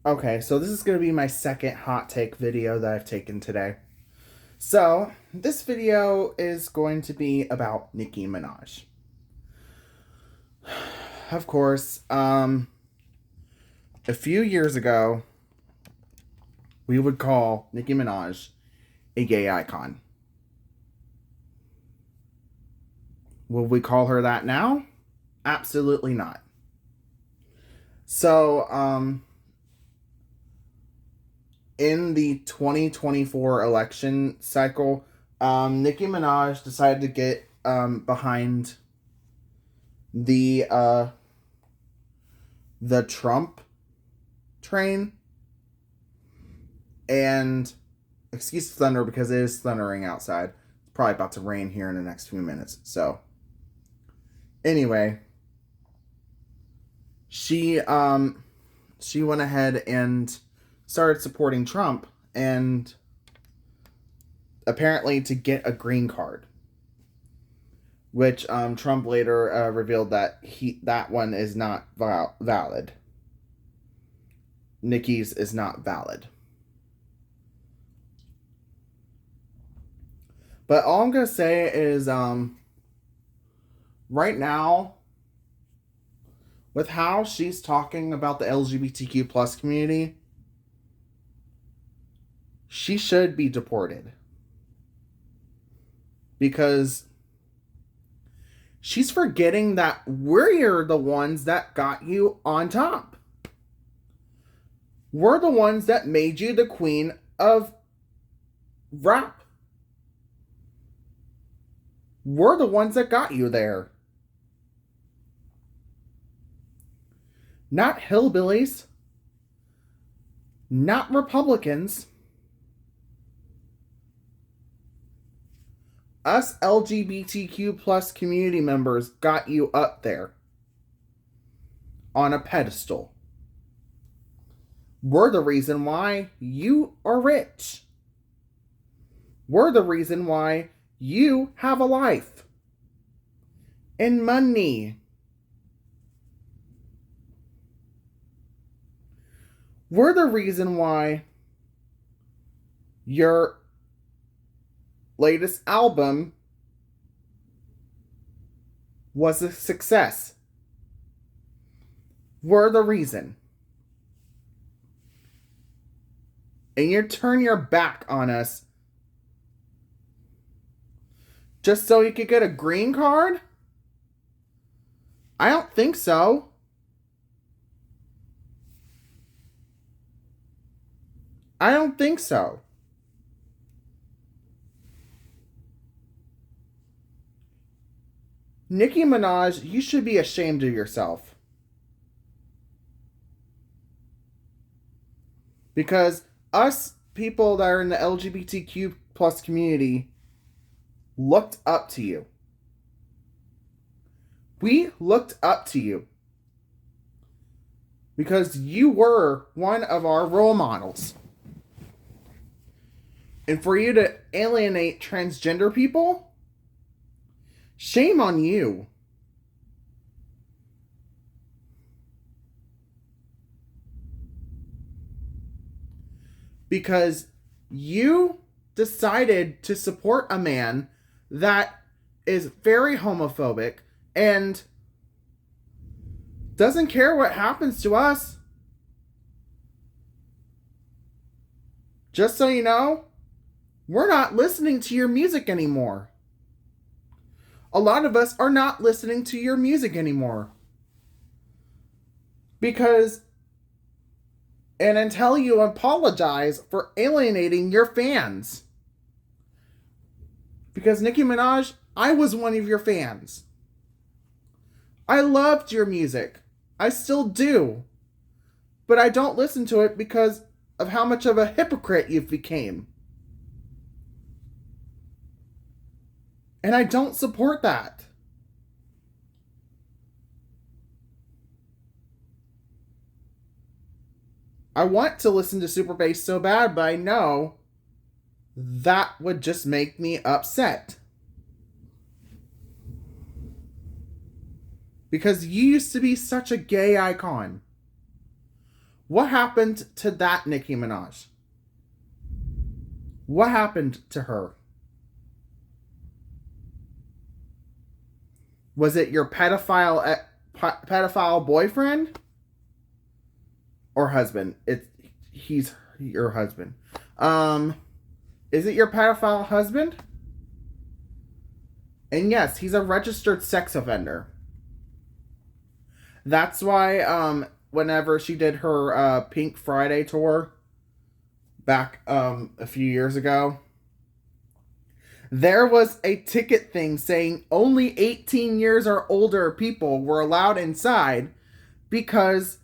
Okay, so this is going to be my second hot take video that I've taken today. So, this video is going to be about Nicki Minaj. Of course, a few years ago, we would call Nicki Minaj a gay icon. Will we call her that now? Absolutely not. So, in the 2024 election cycle, Nicki Minaj decided to get behind the Trump train, and excuse the thunder because it is thundering outside. It's probably about to rain here in the next few minutes. So anyway, she went ahead and started supporting Trump, and apparently to get a green card, which Trump later revealed that that one is not valid. Nicki's is not valid. But all I'm gonna say is, right now, with how she's talking about the LGBTQ plus community, she should be deported. Because she's forgetting that we're the ones that got you on top. We're the ones that made you the queen of rap. We're the ones that got you there. Not hillbillies. Not Republicans. Us LGBTQ plus community members got you up there on a pedestal. We're the reason why you are rich. We're the reason why you have a life and money. We're the reason why your latest album was a success. We're the reason. And you turn your back on us just so you could get a green card? I don't think so. I don't think so. Nicki Minaj, you should be ashamed of yourself. Because us people that are in the LGBTQ plus community looked up to you. We looked up to you. Because you were one of our role models. And for you to alienate transgender people, shame on you. Because you decided to support a man that is very homophobic and doesn't care what happens to us. Just so you know, we're not listening to your music anymore. A lot of us are not listening to your music anymore. Because, and until you apologize for alienating your fans. Because Nicki Minaj, I was one of your fans. I loved your music. I still do. But I don't listen to it because of how much of a hypocrite you've become. And I don't support that. I want to listen to Super Bass so bad, but I know that would just make me upset. Because you used to be such a gay icon. What happened to that Nicki Minaj? What happened to her? Was it your pedophile boyfriend or husband? He's your husband. Is it your pedophile husband? And yes, he's a registered sex offender. That's why whenever she did her Pink Friday tour back a few years ago, there was a ticket thing saying only 18 years or older people were allowed inside because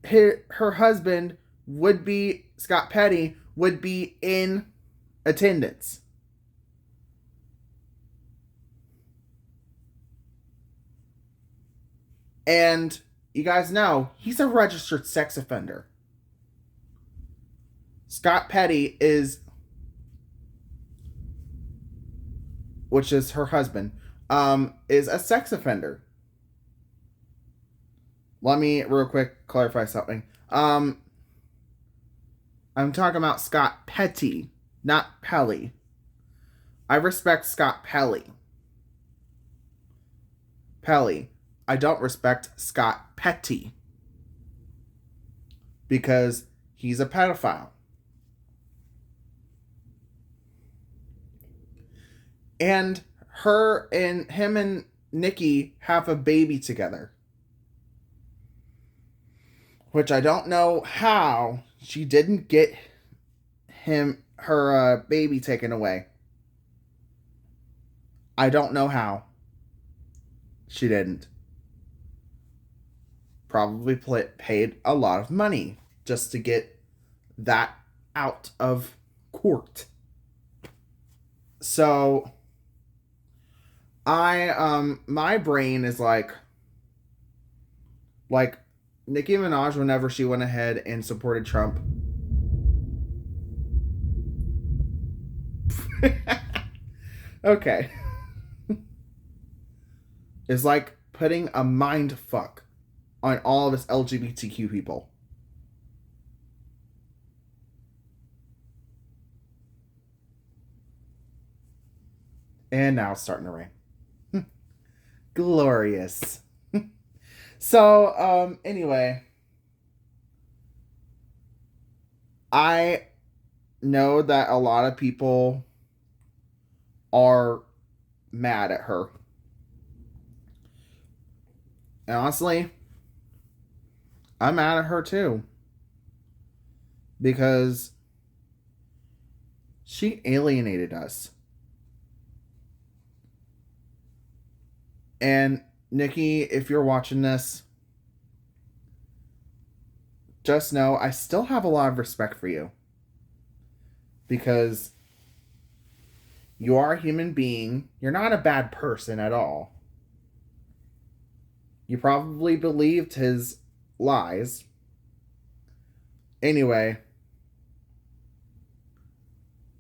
her husband would be, Scott Petty, would be in attendance. And you guys know, he's a registered sex offender. Scott Petty which is her husband, is a sex offender. Let me real quick clarify something. I'm talking about Scott Petty, not Pelly. I respect Scott Pelly. I don't respect Scott Petty. Because he's a pedophile. And him and Nicki have a baby together. Which I don't know how she didn't get her baby taken away. I don't know how she didn't. Probably paid a lot of money just to get that out of court. So my brain is like Nicki Minaj whenever she went ahead and supported Trump. Okay. It's like putting a mind fuck on all of us LGBTQ people. And now it's starting to rain. Glorious. So, anyway. I know that a lot of people are mad at her. And honestly, I'm mad at her too. Because she alienated us. And Nicki, if you're watching this, just know I still have a lot of respect for you. Because you are a human being. You're not a bad person at all. You probably believed his lies. Anyway,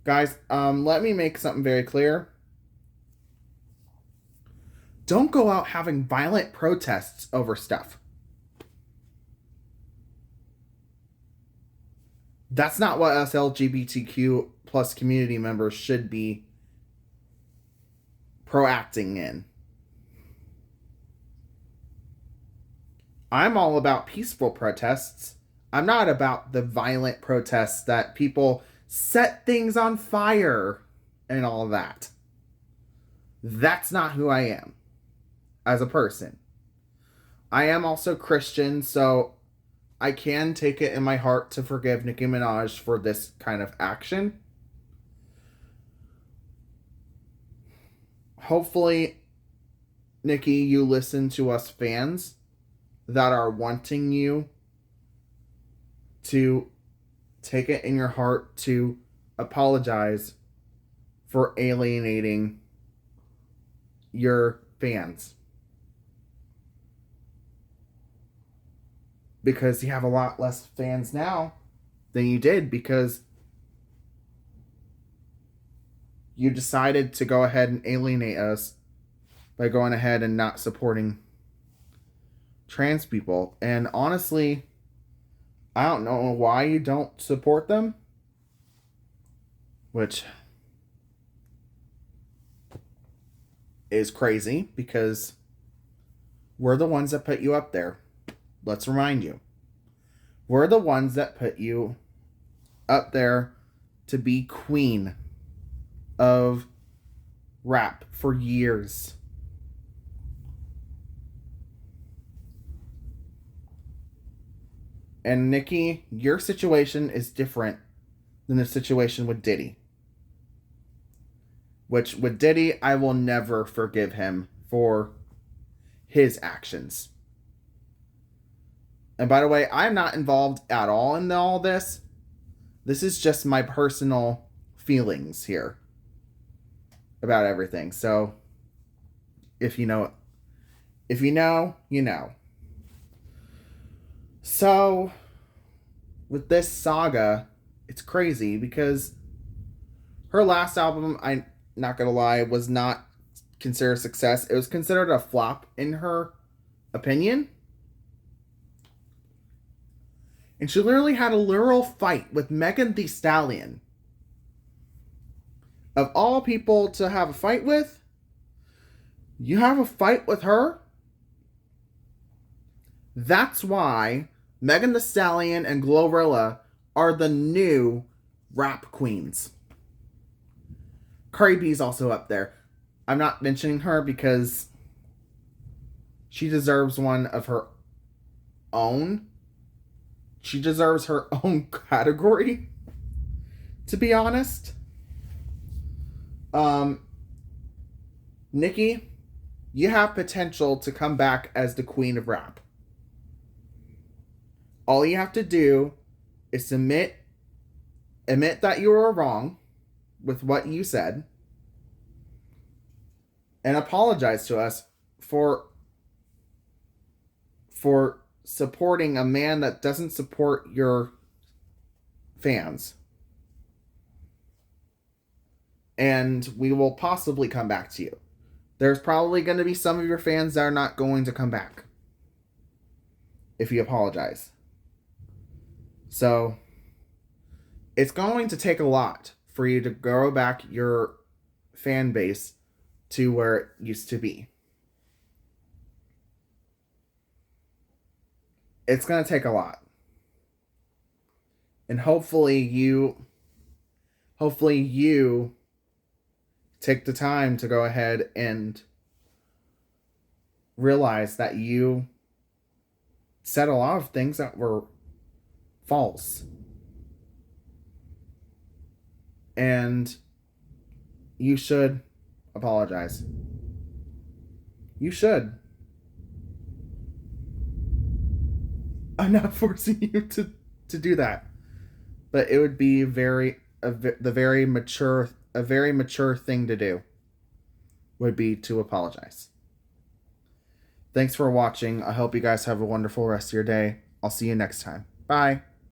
guys, let me make something very clear. Don't go out having violent protests over stuff. That's not what us LGBTQ plus community members should be proacting in. I'm all about peaceful protests. I'm not about the violent protests that people set things on fire and all that. That's not who I am as a person. I am also Christian, so I can take it in my heart to forgive Nicki Minaj for this kind of action. Hopefully, Nicki, you listen to us fans that are wanting you to take it in your heart to apologize for alienating your fans. Because you have a lot less fans now than you did because you decided to go ahead and alienate us by going ahead and not supporting trans people. And honestly, I don't know why you don't support them, which is crazy because we're the ones that put you up there. Let's remind you. We're the ones that put you up there to be queen of rap for years. And Nicki, your situation is different than the situation with Diddy. Which, with Diddy, I will never forgive him for his actions. And by the way, I'm not involved at all in all this. This is just my personal feelings here about everything. So, if you know, you know. So, with this saga, it's crazy because her last album, I'm not gonna lie, was not considered a success. It was considered a flop in her opinion. And she literally had a literal fight with Megan Thee Stallion. Of all people to have a fight with, you have a fight with her? That's why Megan Thee Stallion and Glorilla are the new rap queens. Cardi B's also up there. I'm not mentioning her because she deserves one of her own. She deserves her own category, to be honest. Nicki, you have potential to come back as the queen of rap. All you have to do is admit that you were wrong with what you said and apologize to us for supporting a man that doesn't support your fans. And we will possibly come back to you. There's probably going to be some of your fans that are not going to come back if you apologize. So, it's going to take a lot for you to grow back your fan base to where it used to be. It's going to take a lot. And hopefully you take the time to go ahead and realize that you said a lot of things that were false. And you should apologize. You should. I'm not forcing you to do that. But it would be a very mature thing to do would be to apologize. Thanks for watching. I hope you guys have a wonderful rest of your day. I'll see you next time. Bye.